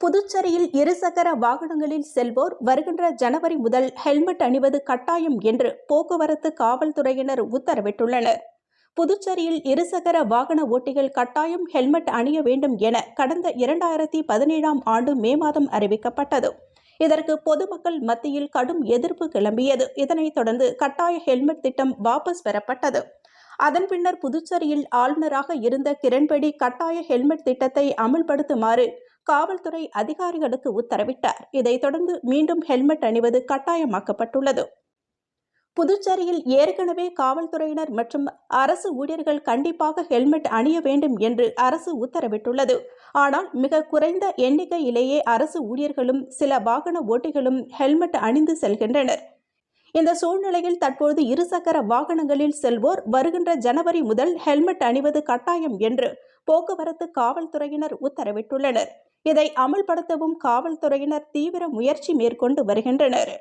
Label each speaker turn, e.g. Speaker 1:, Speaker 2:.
Speaker 1: புதுச்சேரியில் இருசக்கர வாகனங்களில் செல்வோர் வருகின்ற ஜனவரி முதல் ஹெல்மெட் அணிவது கட்டாயம் என்று போக்குவரத்து காவல்துறையினர் உத்தரவிட்டுள்ளனர். புதுச்சேரியில் இருசக்கர வாகன ஓட்டிகள் கட்டாயம் ஹெல்மெட் அணிய வேண்டும் என கடந்த 2017ஆம் ஆண்டு மே மாதம் அறிவிக்கப்பட்டது. இதற்கு பொதுமக்கள் மத்தியில் கடும் எதிர்ப்பு கிளம்பியது. இதனைத் தொடர்ந்து கட்டாய ஹெல்மெட் திட்டம் வாபஸ் பெறப்பட்டது. அதன் பின்னர் புதுச்சேரியில் ஆளுநராக இருந்த கிரண்பேடி கட்டாய ஹெல்மெட் திட்டத்தை அமல்படுத்துமாறு காவல்துறை அதிகாரிகளுக்கு உத்தரவிட்டார். இதைத் தொடர்ந்து மீண்டும் ஹெல்மெட் அணிவது கட்டாயமாக்கப்பட்டுள்ளது. புதுச்சேரியில் ஏற்கனவே காவல்துறையினர் மற்றும் அரசு ஊழியர்கள் கண்டிப்பாக ஹெல்மெட் அணிய வேண்டும் என்று அரசு உத்தரவிட்டுள்ளது. ஆனால் மிக குறைந்த எண்ணிக்கையிலேயே அரசு ஊழியர்களும் சில வாகன ஓட்டிகளும் ஹெல்மெட் அணிந்து செல்கின்றனர். இந்த சூழ்நிலையில் தற்போது இருசக்கர வாகனங்களில் செல்வோர் வருகின்ற ஜனவரி முதல் ஹெல்மெட் அணிவது கட்டாயம் என்று போக்குவரத்து காவல்துறையினர் உத்தரவிட்டுள்ளனர். இதை அமல்படுத்தவும் காவல்துறையினர் தீவிர முயற்சி மேற்கொண்டு வருகின்றனர்.